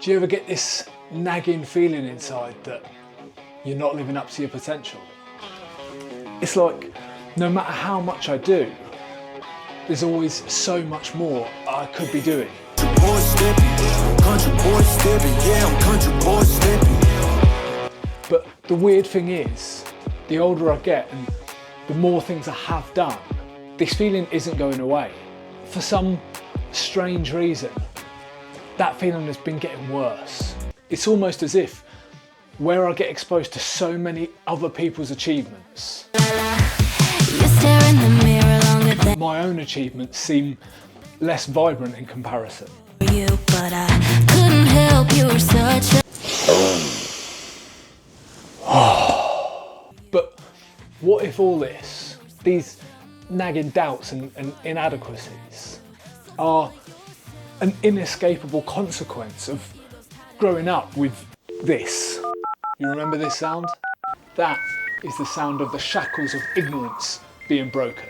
Do you ever get this nagging feeling inside that you're not living up to your potential? It's like no matter how much I do, there's always so much more I could be doing. But the weird thing is, the older I get and the more things I have done, this feeling isn't going away. For some strange reason, that feeling has been getting worse. It's almost as if where I get exposed to so many other people's achievements, my own achievements seem less vibrant in comparison. But what if all this, these nagging doubts and inadequacies, are an inescapable consequence of growing up with this? You remember this sound? That is the sound of the shackles of ignorance being broken.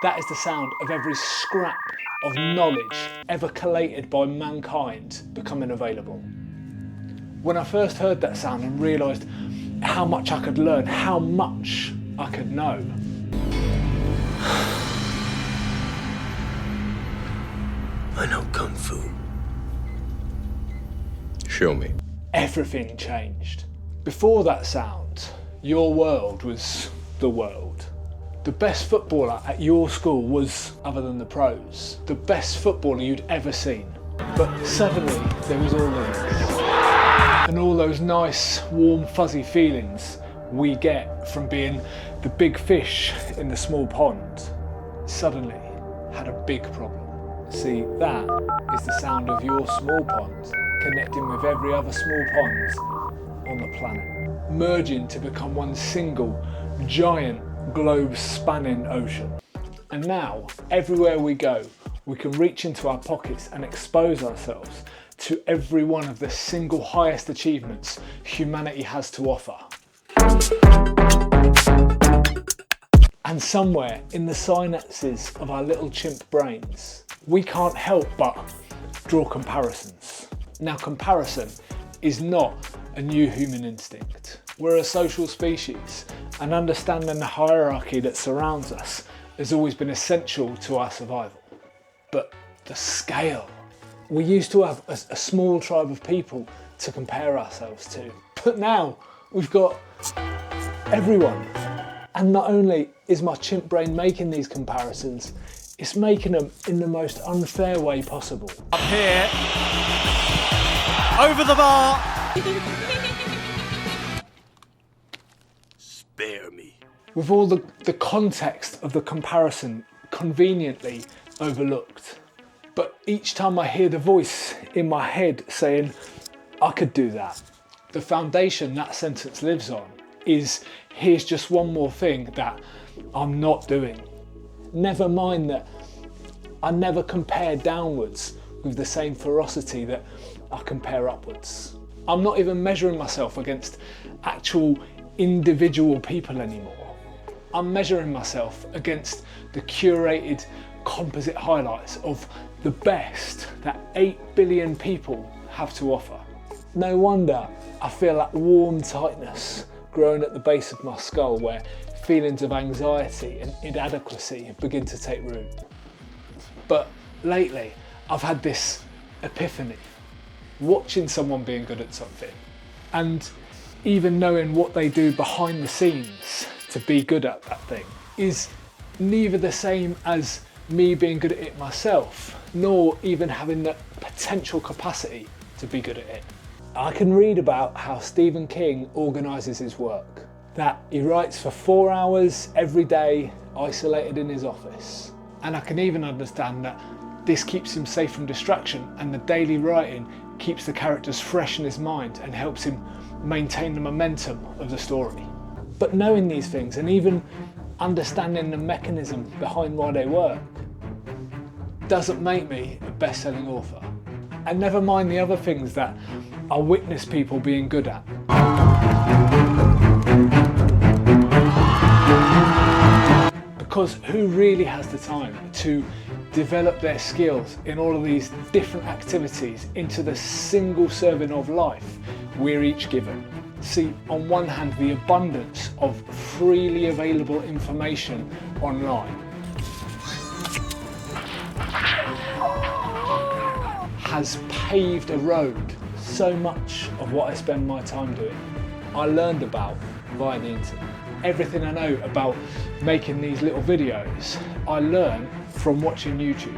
That is the sound of every scrap of knowledge ever collated by mankind becoming available. When I first heard that sound and realised how much I could learn, how much I could know, I know Kung Fu. Show me. everything changed. Before that sound, your world was the world. The best footballer at your school was, other than the pros, the best footballer you'd ever seen. But suddenly there was all this. And all those nice, warm, fuzzy feelings we get from being the big fish in the small pond suddenly had a big problem. See, that is the sound of your small pond connecting with every other small pond on the planet, merging to become one single, giant, globe-spanning ocean. And now, everywhere we go, we can reach into our pockets and expose ourselves to every one of the single highest achievements humanity has to offer. And somewhere in the synapses of our little chimp brains, we can't help but draw comparisons. Now, comparison is not a new human instinct. We're a social species, and understanding the hierarchy that surrounds us has always been essential to our survival. But the scale. We used to have a small tribe of people to compare ourselves to, but now we've got everyone. And not only is my chimp brain making these comparisons, it's making them in the most unfair way possible. Up here, over the bar. Spare me. With all the context of the comparison conveniently overlooked. But each time I hear the voice in my head saying, I could do that, the foundation that sentence lives on is, here's just one more thing that I'm not doing. Never mind that I never compare downwards with the same ferocity that I compare upwards. I'm not even measuring myself against actual individual people anymore. I'm measuring myself against the curated composite highlights of the best that 8 billion people have to offer. No wonder I feel that warm tightness growing at the base of my skull, where feelings of anxiety and inadequacy begin to take root. But lately, I've had this epiphany. Watching someone being good at something, and even knowing what they do behind the scenes to be good at that thing, is neither the same as me being good at it myself, nor even having the potential capacity to be good at it. I can read about how Stephen King organises his work, that he writes for 4 hours every day, isolated in his office. And I can even understand that this keeps him safe from distraction, and the daily writing keeps the characters fresh in his mind and helps him maintain the momentum of the story. But knowing these things and even understanding the mechanism behind why they work doesn't make me a best-selling author. And never mind the other things that I witness people being good at. Because who really has the time to develop their skills in all of these different activities into the single serving of life we're each given. See, on one hand, the abundance of freely available information online has paved a road. So much of what I spend my time doing, I learned about via the internet. Everything I know about making these little videos, I learn from watching YouTube.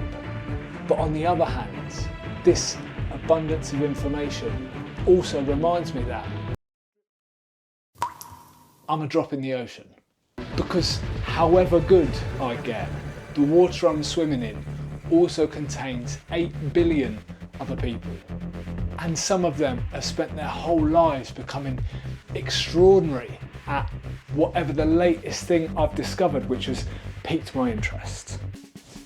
But on the other hand, this abundance of information also reminds me that I'm a drop in the ocean. Because however good I get, the water I'm swimming in also contains 8 billion other people. And some of them have spent their whole lives becoming extraordinary at whatever the latest thing I've discovered which has piqued my interest.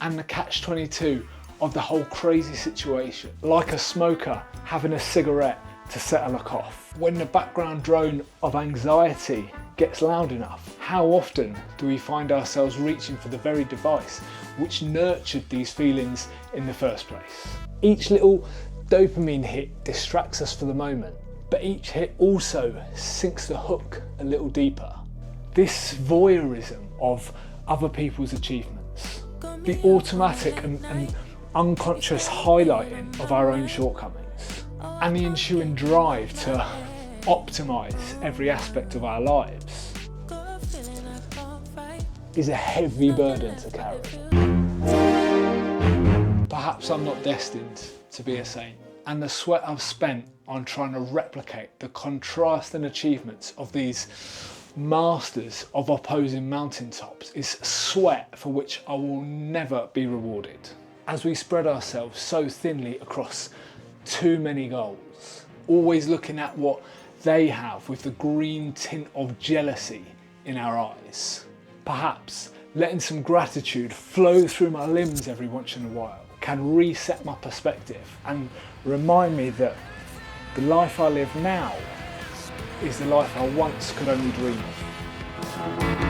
And the catch-22 of the whole crazy situation, like a smoker having a cigarette to settle a cough. When the background drone of anxiety gets loud enough, how often do we find ourselves reaching for the very device which nurtured these feelings in the first place? Each little dopamine hit distracts us for the moment, but each hit also sinks the hook a little deeper. This voyeurism of other people's achievements, the automatic and unconscious highlighting of our own shortcomings, and the ensuing drive to optimise every aspect of our lives is a heavy burden to carry. Perhaps I'm not destined to be a saint, and the sweat I've spent on trying to replicate the contrast and achievements of these masters of opposing mountaintops is sweat for which I will never be rewarded. As we spread ourselves so thinly across too many goals, always looking at what they have with the green tint of jealousy in our eyes. Perhaps letting some gratitude flow through my limbs every once in a while can reset my perspective and remind me that the life I live now is the life I once could only dream of.